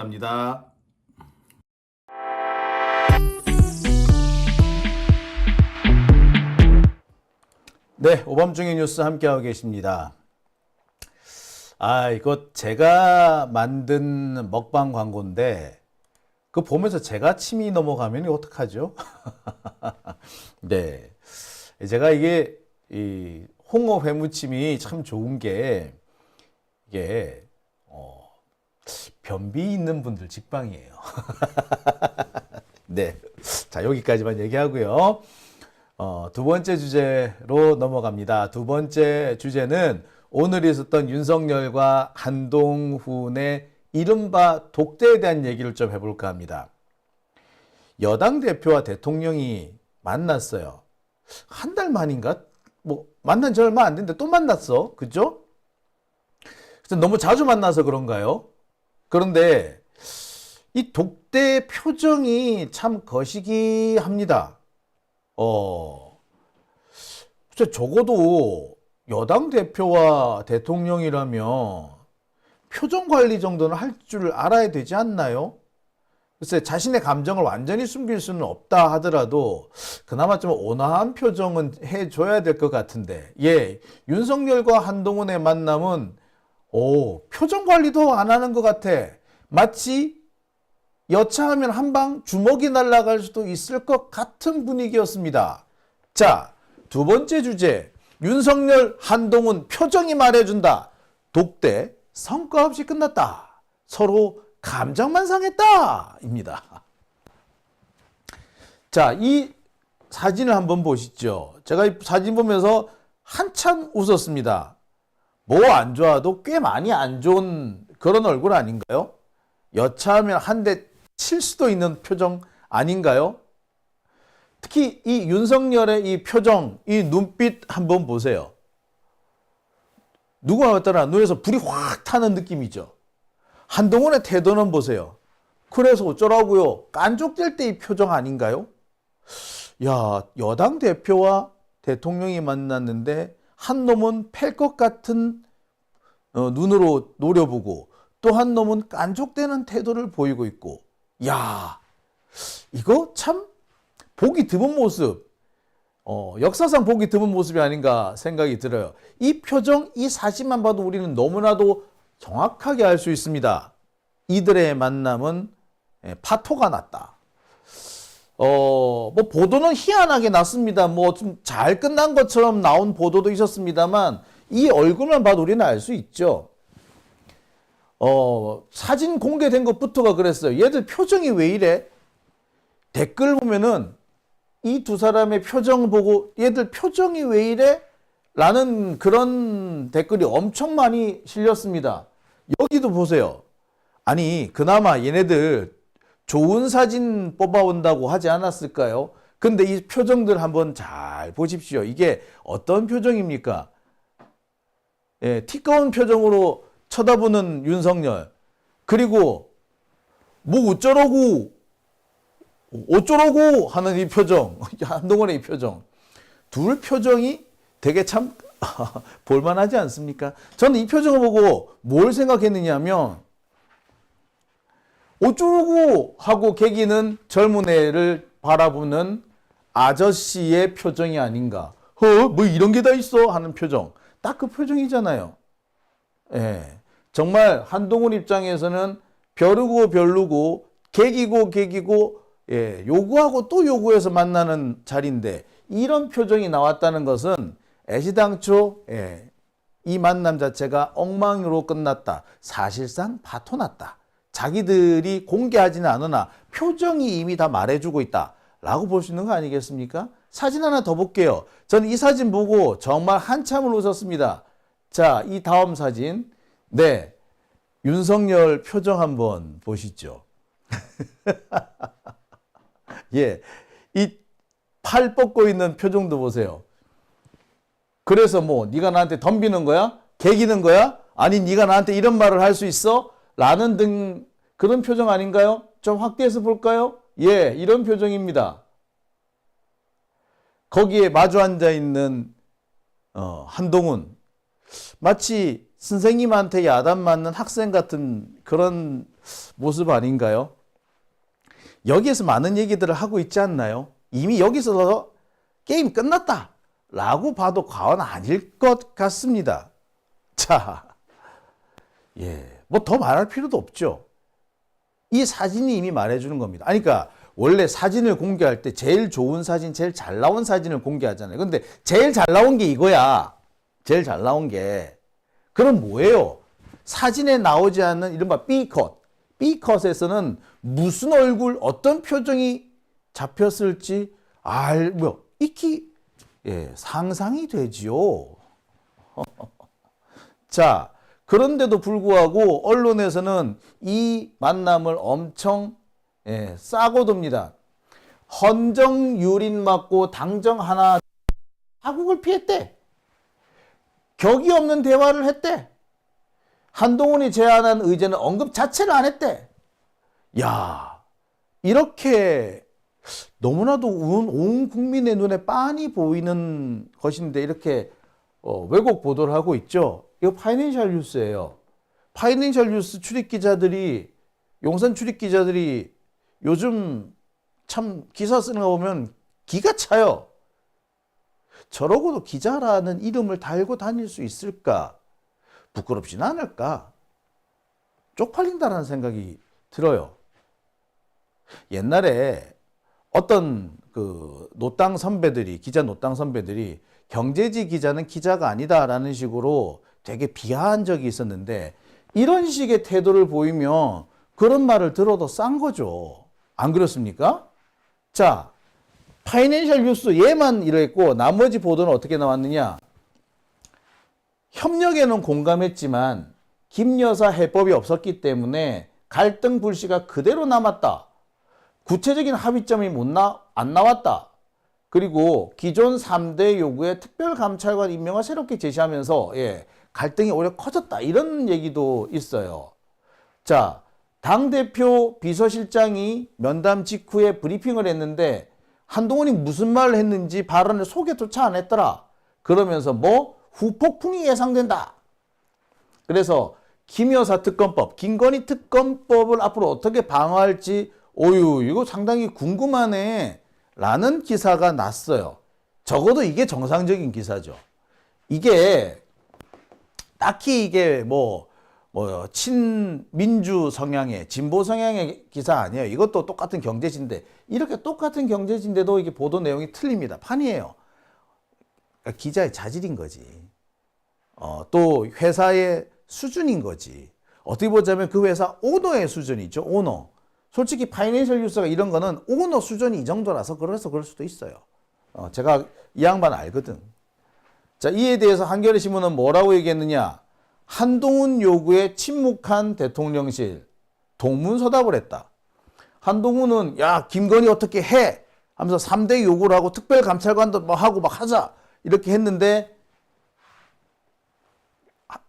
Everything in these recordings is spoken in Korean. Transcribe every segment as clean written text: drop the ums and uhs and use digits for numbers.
합니다. 네, 오밤중의 뉴스 함께하고 계십니다. 이거 제가 만든 먹방 광고인데 그거 보면서 제가 침이 넘어가면 어떡하죠? 네, 제가 이게 이 홍어 회무침이 참 좋은 게 이게 변비 있는 분들 직방이에요. 네, 자 여기까지만 얘기하고요. 두 번째 주제로 넘어갑니다. 두 번째 주제는 오늘 있었던 윤석열과 한동훈의 이른바 독대에 대한 얘기를 좀 해볼까 합니다. 여당 대표와 대통령이 만났어요. 한 달 만인가? 만난 지 얼마 안 됐는데 또 만났어. 그죠? 그래서 너무 자주 만나서 그런가요? 그런데 이 독대 표정이 참 거시기합니다. 적어도 여당 대표와 대통령이라면 표정 관리 정도는 할 줄 알아야 되지 않나요? 글쎄, 자신의 감정을 완전히 숨길 수는 없다 하더라도 그나마 좀 온화한 표정은 해줘야 될 것 같은데, 윤석열과 한동훈의 만남은 표정 관리도 안 하는 것 같아. 마치 여차하면 한방 주먹이 날아갈 수도 있을 것 같은 분위기였습니다. 자, 두 번째 주제. 윤석열, 한동훈 표정이 말해준다. 독대 성과 없이 끝났다. 서로 감정만 상했다. 입니다. 자, 이 사진을 한번 보시죠. 제가 이 사진 보면서 한참 웃었습니다. 뭐 안 좋아도 꽤 많이 안 좋은 그런 얼굴 아닌가요? 여차하면 한 대 칠 수도 있는 표정 아닌가요? 특히 이 윤석열의 이 표정, 이 눈빛 한번 보세요. 누구나 봤더라 눈에서 불이 확 타는 느낌이죠. 한동훈의 태도는 보세요. 그래서 어쩌라고요? 깐족될 때 이 표정 아닌가요? 야, 여당 대표와 대통령이 만났는데 한 놈은 팰 것 같은 눈으로 노려보고 또 한 놈은 깐족되는 태도를 보이고 있고, 야, 이거 참 보기 드문 모습, 역사상 보기 드문 모습이 아닌가 생각이 들어요. 이 표정, 이 사진만 봐도 우리는 너무나도 정확하게 알 수 있습니다. 이들의 만남은 파토가 났다. 보도는 희한하게 났습니다. 좀 잘 끝난 것처럼 나온 보도도 있었습니다만 이 얼굴만 봐도 우리는 알 수 있죠. 사진 공개된 것부터가 그랬어요. 얘들 표정이 왜 이래? 댓글 보면은 이 두 사람의 표정 보고 얘들 표정이 왜 이래? 라는 그런 댓글이 엄청 많이 실렸습니다. 여기도 보세요. 아니, 그나마 얘네들 좋은 사진 뽑아온다고 하지 않았을까요? 근데 이 표정들 한번 잘 보십시오. 이게 어떤 표정입니까? 티꺼운 표정으로 쳐다보는 윤석열. 그리고 뭐 어쩌라고 하는 이 표정. 한동훈의 이 표정. 둘 표정이 되게 참 볼만하지 않습니까? 저는 이 표정을 보고 뭘 생각했느냐 하면 어쩌라고 하고 개기는 젊은 애를 바라보는 아저씨의 표정이 아닌가. 뭐 이런 게 다 있어 하는 표정. 딱 그 표정이잖아요. 정말 한동훈 입장에서는 벼르고 별르고 개기고 요구하고 또 요구해서 만나는 자리인데 이런 표정이 나왔다는 것은 애시당초 이 만남 자체가 엉망으로 끝났다. 사실상 파토났다. 자기들이 공개하지는 않으나 표정이 이미 다 말해주고 있다. 라고 볼 수 있는 거 아니겠습니까? 사진 하나 더 볼게요. 저는 이 사진 보고 정말 한참을 웃었습니다. 자, 이 다음 사진. 네, 윤석열 표정 한번 보시죠. 이 팔 뻗고 있는 표정도 보세요. 그래서 네가 나한테 덤비는 거야? 개기는 거야? 아니, 네가 나한테 이런 말을 할 수 있어? 라는 등 그런 표정 아닌가요? 좀 확대해서 볼까요? 이런 표정입니다. 거기에 마주 앉아 있는 한동훈. 마치 선생님한테 야단 맞는 학생 같은 그런 모습 아닌가요? 여기에서 많은 얘기들을 하고 있지 않나요? 이미 여기서 게임 끝났다 라고 봐도 과언 아닐 것 같습니다. 자, 뭐 더 말할 필요도 없죠. 이 사진이 이미 말해주는 겁니다. 아니, 그러니까 원래 사진을 공개할 때 제일 좋은 사진, 제일 잘 나온 사진을 공개하잖아요. 근데 제일 잘 나온 게 이거야. 제일 잘 나온 게. 그럼 뭐예요? 사진에 나오지 않는 이른바 B컷. B컷에서는 무슨 얼굴, 어떤 표정이 잡혔을지 익히 상상이 되지요. 자, 그런데도 불구하고 언론에서는 이 만남을 엄청 싸고 듭니다. 헌정 유린 맞고 당정 하나 자국을 피했대. 격이 없는 대화를 했대. 한동훈이 제안한 의제는 언급 자체를 안 했대. 야, 이렇게 너무나도 온 국민의 눈에 빤히 보이는 것인데 이렇게 왜곡 보도를 하고 있죠. 이거 파이낸셜 뉴스예요. 파이낸셜 뉴스 출입기자들이, 용산 출입기자들이 요즘 참 기사 쓰는 거 보면 기가 차요. 저러고도 기자라는 이름을 달고 다닐 수 있을까? 부끄럽진 않을까? 쪽팔린다는 생각이 들어요. 옛날에 어떤 노땅 선배들이, 기자 노땅 선배들이 경제지 기자는 기자가 아니다라는 식으로 되게 비하한 적이 있었는데, 이런 식의 태도를 보이면 그런 말을 들어도 싼 거죠. 안 그렇습니까? 자, 파이낸셜 뉴스 얘만 이랬고 나머지 보도는 어떻게 나왔느냐? 협력에는 공감했지만 김 여사 해법이 없었기 때문에 갈등 불씨가 그대로 남았다. 구체적인 합의점이 안 나왔다. 그리고 기존 3대 요구에 특별감찰관 임명을 새롭게 제시하면서 갈등이 오히려 커졌다. 이런 얘기도 있어요. 자, 당대표 비서실장이 면담 직후에 브리핑을 했는데 한동훈이 무슨 말을 했는지 발언을 소개조차 안 했더라. 그러면서 후폭풍이 예상된다. 그래서 김 여사 특검법, 김건희 특검법을 앞으로 어떻게 방어할지 이거 상당히 궁금하네 라는 기사가 났어요. 적어도 이게 정상적인 기사죠. 이게 딱히 이게 친민주 성향의, 진보 성향의 기사 아니에요. 이것도 똑같은 경제지인데, 이렇게 똑같은 경제지인데도 이게 보도 내용이 틀립니다. 판이에요. 그러니까 기자의 자질인 거지. 또 회사의 수준인 거지. 어떻게 보자면 그 회사 오너의 수준이죠. 오너. 솔직히 파이낸셜 뉴스가 이런 거는 오너 수준이 이 정도라서 그래서 그럴 수도 있어요. 제가 이 양반 알거든. 자, 이에 대해서 한겨레 신문은 뭐라고 얘기했느냐? 한동훈 요구에 침묵한 대통령실, 동문서답을 했다. 한동훈은 야, 김건희 어떻게 해? 하면서 3대 요구를 하고 특별감찰관도 하고 막 하자 이렇게 했는데,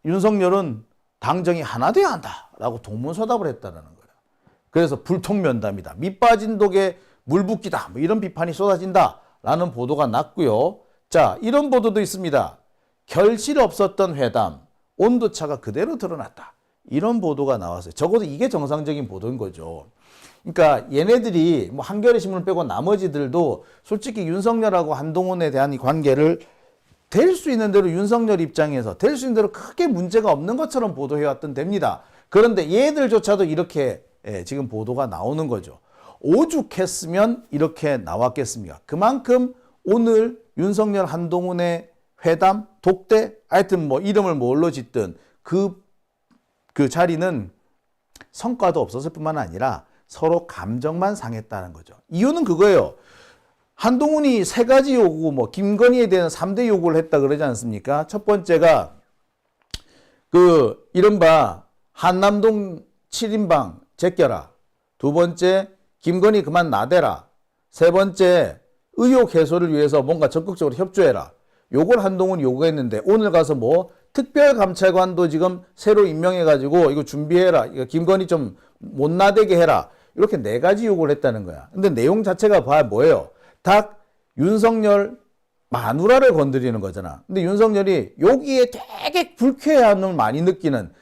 윤석열은 당정이 하나 돼야 한다라고 동문서답을 했다는 거예요. 그래서 불통면담이다. 밑 빠진 독에 물 붓기다. 이런 비판이 쏟아진다라는 보도가 났고요. 자, 이런 보도도 있습니다. 결실 없었던 회담, 온도차가 그대로 드러났다. 이런 보도가 나왔어요. 적어도 이게 정상적인 보도인 거죠. 그러니까 얘네들이 한겨레 신문을 빼고 나머지들도 솔직히 윤석열하고 한동훈에 대한 이 관계를 될 수 있는 대로 윤석열 입장에서 될 수 있는 대로 크게 문제가 없는 것처럼 보도해왔던 됩니다. 그런데 얘들조차도 이렇게 지금 보도가 나오는 거죠. 오죽했으면 이렇게 나왔겠습니까? 그만큼 오늘 윤석열 한동훈의 회담, 독대, 하여튼 이름을 뭘로 짓든 그 자리는 성과도 없었을 뿐만 아니라 서로 감정만 상했다는 거죠. 이유는 그거예요. 한동훈이 3가지 요구, 김건희에 대한 3대 요구를 했다 그러지 않습니까? 첫 번째가 이른바 한남동 7인방 제껴라. 두 번째, 김건희 그만 나대라. 세 번째, 의혹 해소를 위해서 뭔가 적극적으로 협조해라. 요걸 한동훈이 요구했는데, 오늘 가서 특별감찰관도 지금 새로 임명해가지고 이거 준비해라. 이거 김건희 좀 못 나대게 해라. 이렇게 4가지 요구를 했다는 거야. 근데 내용 자체가 뭐예요? 딱 윤석열 마누라를 건드리는 거잖아. 근데 윤석열이 여기에 되게 불쾌함을 많이 느끼는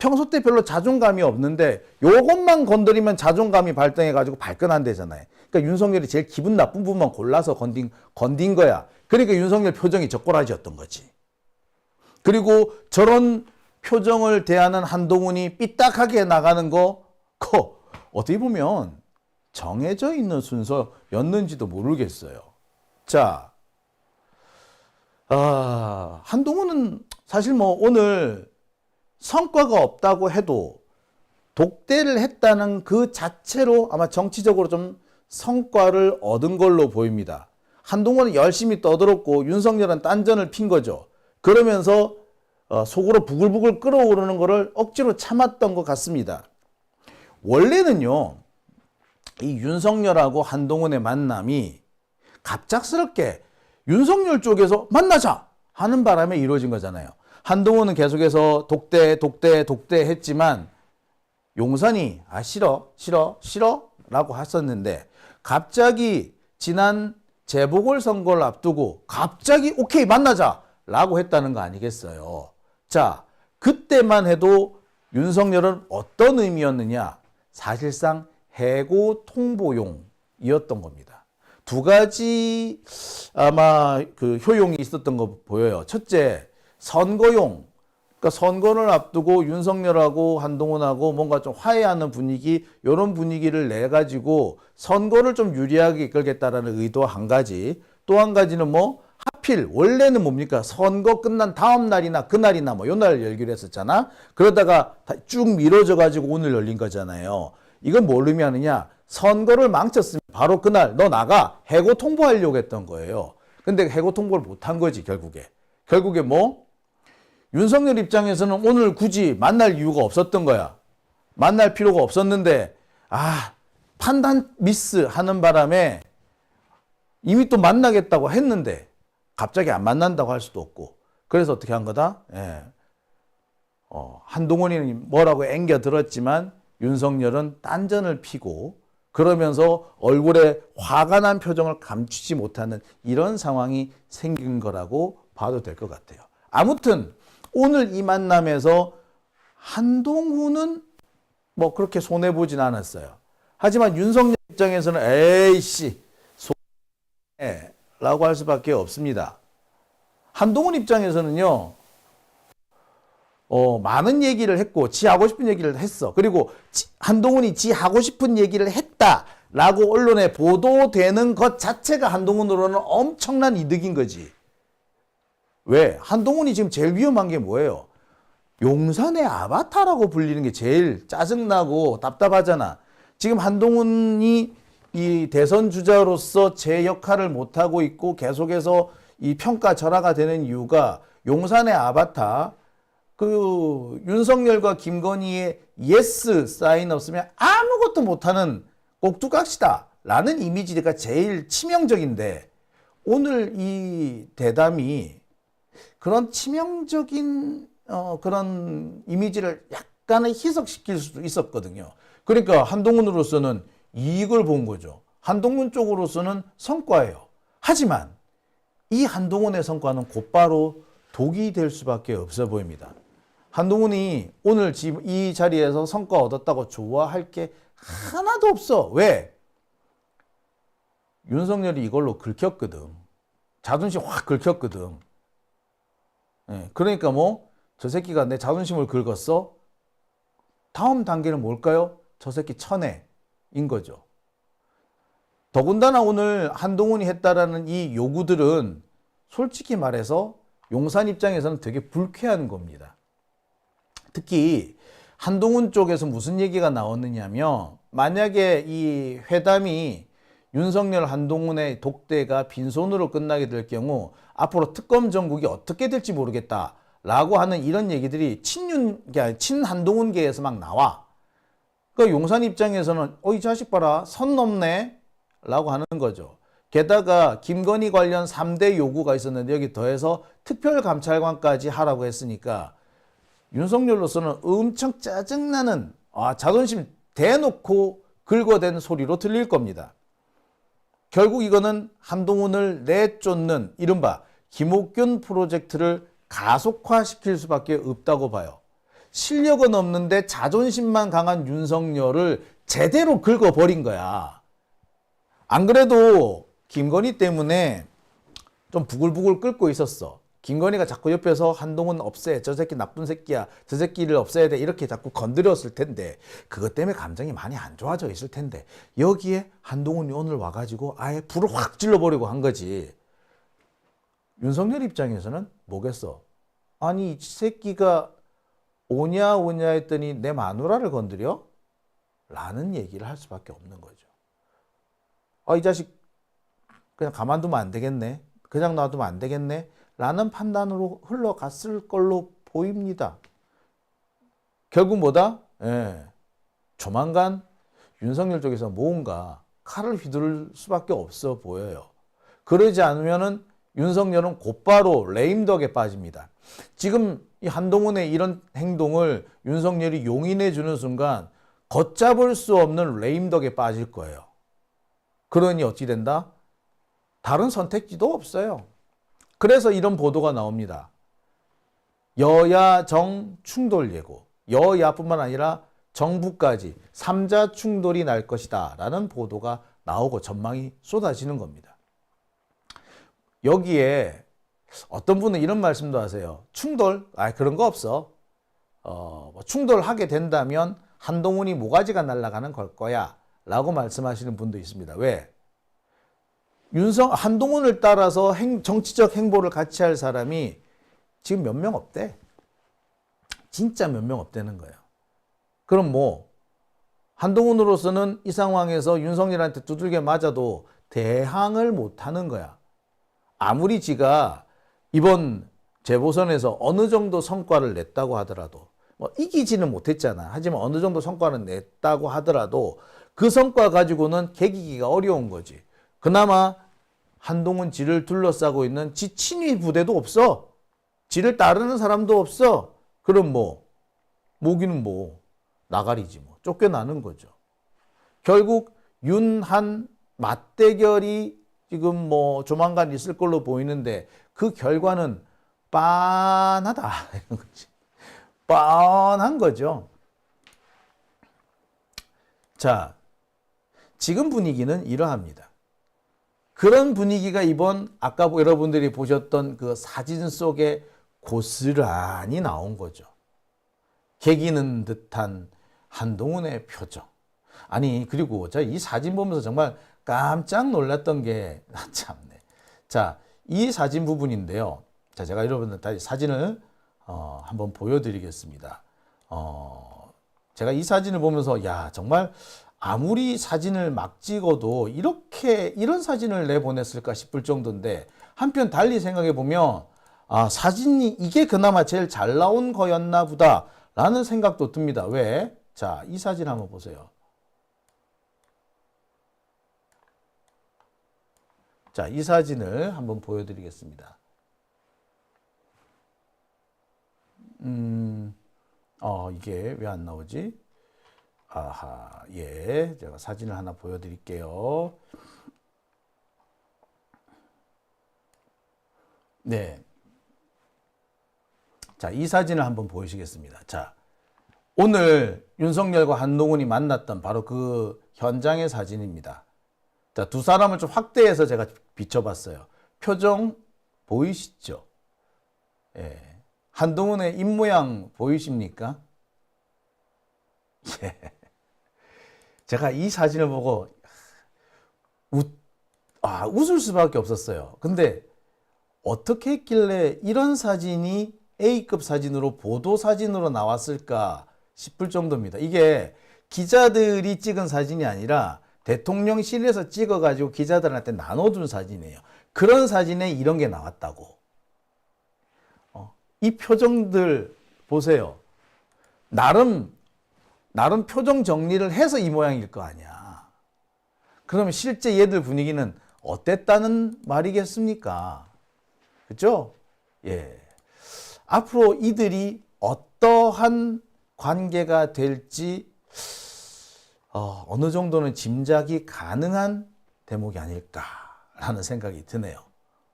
평소 때 별로 자존감이 없는데 요것만 건드리면 자존감이 발동해가지고 발끈한대잖아요. 그러니까 윤석열이 제일 기분 나쁜 부분만 골라서 건딘 거야. 그러니까 윤석열 표정이 젓가락이었던 거지. 그리고 저런 표정을 대하는 한동훈이 삐딱하게 나가는 거, 그거 어떻게 보면 정해져 있는 순서였는지도 모르겠어요. 자, 한동훈은 사실 뭐 오늘 성과가 없다고 해도 독대를 했다는 그 자체로 아마 정치적으로 좀 성과를 얻은 걸로 보입니다. 한동훈은 열심히 떠들었고 윤석열은 딴전을 핀 거죠. 그러면서 속으로 부글부글 끓어오르는 거를 억지로 참았던 것 같습니다. 원래는요, 이 윤석열하고 한동훈의 만남이 갑작스럽게 윤석열 쪽에서 만나자 하는 바람에 이루어진 거잖아요. 한동훈은 계속해서 독대 했지만 용산이 싫어 라고 했었는데 갑자기 지난 재보궐선거를 앞두고 갑자기 오케이 만나자 라고 했다는 거 아니겠어요. 자, 그때만 해도 윤석열은 어떤 의미였느냐, 사실상 해고 통보용이었던 겁니다. 두 가지 아마 그 효용이 있었던 거 보여요. 첫째, 선거용. 그러니까 선거를 앞두고 윤석열하고 한동훈하고 뭔가 좀 화해하는 분위기, 이런 분위기를 내 가지고 선거를 좀 유리하게 이끌겠다라는 의도 한 가지. 또 한 가지는 뭐 하필 원래는 뭡니까? 선거 끝난 다음 날이나 그날이나 뭐 요 날 열기로 했었잖아. 그러다가 쭉 미뤄져 가지고 오늘 열린 거잖아요. 이건 뭘 의미하느냐? 선거를 망쳤으면 바로 그날 너 나가 해고 통보하려고 했던 거예요. 근데 해고 통보를 못한 거지 결국에 뭐 윤석열 입장에서는 오늘 굳이 만날 이유가 없었던 거야. 만날 필요가 없었는데 판단 미스 하는 바람에 이미 또 만나겠다고 했는데 갑자기 안 만난다고 할 수도 없고, 그래서 어떻게 한 거다? 한동훈이 뭐라고 앵겨 들었지만 윤석열은 딴전을 피고 그러면서 얼굴에 화가 난 표정을 감추지 못하는 이런 상황이 생긴 거라고 봐도 될 것 같아요. 아무튼 오늘 이 만남에서 한동훈은 뭐 그렇게 손해보진 않았어요. 하지만 윤석열 입장에서는 에이씨 손해라고 할 수밖에 없습니다. 한동훈 입장에서는요, 많은 얘기를 했고 지 하고 싶은 얘기를 했어. 그리고 한동훈이 지 하고 싶은 얘기를 했다라고 언론에 보도되는 것 자체가 한동훈으로는 엄청난 이득인 거지. 왜? 한동훈이 지금 제일 위험한 게 뭐예요? 용산의 아바타라고 불리는 게 제일 짜증나고 답답하잖아. 지금 한동훈이 이 대선 주자로서 제 역할을 못하고 있고 계속해서 이 평가절하가 되는 이유가 용산의 아바타, 그 윤석열과 김건희의 예스 사인 없으면 아무것도 못하는 꼭두각시다 라는 이미지가 제일 치명적인데, 오늘 이 대담이 그런 치명적인 그런 이미지를 약간은 희석시킬 수도 있었거든요. 그러니까 한동훈으로서는 이익을 본 거죠. 한동훈 쪽으로서는 성과예요. 하지만 이 한동훈의 성과는 곧바로 독이 될 수밖에 없어 보입니다. 한동훈이 오늘 이 자리에서 성과 얻었다고 좋아할 게 하나도 없어. 왜? 윤석열이 이걸로 긁혔거든. 자존심 확 긁혔거든. 그러니까 뭐 저 새끼가 내 자존심을 긁었어? 다음 단계는 뭘까요? 저 새끼 천해인 거죠. 더군다나 오늘 한동훈이 했다라는 이 요구들은 솔직히 말해서 용산 입장에서는 되게 불쾌한 겁니다. 특히 한동훈 쪽에서 무슨 얘기가 나왔느냐면, 만약에 이 회담이 윤석열 한동훈의 독대가 빈손으로 끝나게 될 경우 앞으로 특검 정국이 어떻게 될지 모르겠다라고 하는 이런 얘기들이 친한동훈계에서 막 나와. 그러니까 용산 입장에서는 이 자식 봐라, 선 넘네 라고 하는 거죠. 게다가 김건희 관련 3대 요구가 있었는데 여기 더해서 특별감찰관까지 하라고 했으니까 윤석열로서는 엄청 짜증나는 자존심 대놓고 긁어댄 소리로 들릴 겁니다. 결국 이거는 한동훈을 내쫓는 이른바 김옥균 프로젝트를 가속화시킬 수밖에 없다고 봐요. 실력은 없는데 자존심만 강한 윤석열을 제대로 긁어버린 거야. 안 그래도 김건희 때문에 좀 부글부글 끓고 있었어. 김건희가 자꾸 옆에서 한동훈 없애. 저 새끼 나쁜 새끼야. 저 새끼를 없애야 돼. 이렇게 자꾸 건드렸을 텐데 그것 때문에 감정이 많이 안 좋아져 있을 텐데 여기에 한동훈이 오늘 와가지고 아예 불을 확 질러버리고 한 거지. 윤석열 입장에서는 뭐겠어? 아니 이 새끼가 오냐 했더니 내 마누라를 건드려? 라는 얘기를 할 수밖에 없는 거죠. 이 자식 그냥 가만두면 안 되겠네. 그냥 놔두면 안 되겠네. 라는 판단으로 흘러갔을 걸로 보입니다. 결국 뭐다? 조만간 윤석열 쪽에서 뭔가 칼을 휘두를 수밖에 없어 보여요. 그러지 않으면은 윤석열은 곧바로 레임덕에 빠집니다. 지금 이 한동훈의 이런 행동을 윤석열이 용인해 주는 순간 걷잡을 수 없는 레임덕에 빠질 거예요. 그러니 어찌 된다? 다른 선택지도 없어요. 그래서 이런 보도가 나옵니다. 여야 정 충돌 예고. 여야뿐만 아니라 정부까지 3자 충돌이 날 것이다 라는 보도가 나오고 전망이 쏟아지는 겁니다. 여기에 어떤 분은 이런 말씀도 하세요. 충돌? 그런 거 없어. 충돌하게 된다면 한동훈이 모가지가 날아가는 걸 거야 라고 말씀하시는 분도 있습니다. 왜? 한동훈을 따라서 정치적 행보를 같이 할 사람이 지금 몇 명 없대. 진짜 몇 명 없다는 거예요. 그럼 뭐 한동훈으로서는 이 상황에서 윤석열한테 두들겨 맞아도 대항을 못하는 거야. 아무리 지가 이번 재보선에서 어느 정도 성과를 냈다고 하더라도 이기지는 못했잖아. 하지만 어느 정도 성과를 냈다고 하더라도 그 성과 가지고는 개기기가 어려운 거지. 그나마 한동훈 지를 둘러싸고 있는 지 친위 부대도 없어. 지를 따르는 사람도 없어. 그럼 모기는 나가리지 쫓겨나는 거죠. 결국 윤한 맞대결이 지금 조만간 있을 걸로 보이는데 그 결과는 빤하다. 이런 거지. 뻔한 거죠. 자, 지금 분위기는 이러합니다. 그런 분위기가 이번 아까 여러분들이 보셨던 그 사진 속에 고스란히 나온 거죠. 개기는 듯한 한동훈의 표정. 아니 그리고 제가 이 사진 보면서 정말 깜짝 놀랐던 게 참네. 자, 이 사진 부분인데요. 자, 제가 여러분들 다시 사진을 한번 보여드리겠습니다. 제가 이 사진을 보면서 정말 아무리 사진을 막 찍어도 이런 사진을 내보냈을까 싶을 정도인데 한편 달리 생각해 보면 사진이 이게 그나마 제일 잘 나온 거였나 보다 라는 생각도 듭니다. 왜? 자, 이 사진 한번 보세요. 자, 이 사진을 한번 보여드리겠습니다. 이게 왜 안 나오지? 제가 사진을 하나 보여드릴게요. 네. 자, 이 사진을 한번 보시겠습니다. 자, 오늘 윤석열과 한동훈이 만났던 바로 그 현장의 사진입니다. 자, 두 사람을 좀 확대해서 제가 비춰봤어요. 표정 보이시죠? 한동훈의 입모양 보이십니까? 제가 이 사진을 보고 웃을 수밖에 없었어요. 근데 어떻게 했길래 이런 사진이 A급 사진으로 보도 사진으로 나왔을까 싶을 정도입니다. 이게 기자들이 찍은 사진이 아니라 대통령실에서 찍어가지고 기자들한테 나눠준 사진이에요. 그런 사진에 이런 게 나왔다고. 이 표정들 보세요. 나름 표정 정리를 해서 이 모양일 거 아니야. 그러면 실제 얘들 분위기는 어땠다는 말이겠습니까? 그렇죠? 앞으로 이들이 어떠한 관계가 될지 어느 정도는 짐작이 가능한 대목이 아닐까라는 생각이 드네요.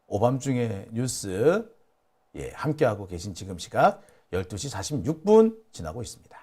오밤중에 뉴스 함께하고 계신 지금 시각 12시 46분 지나고 있습니다.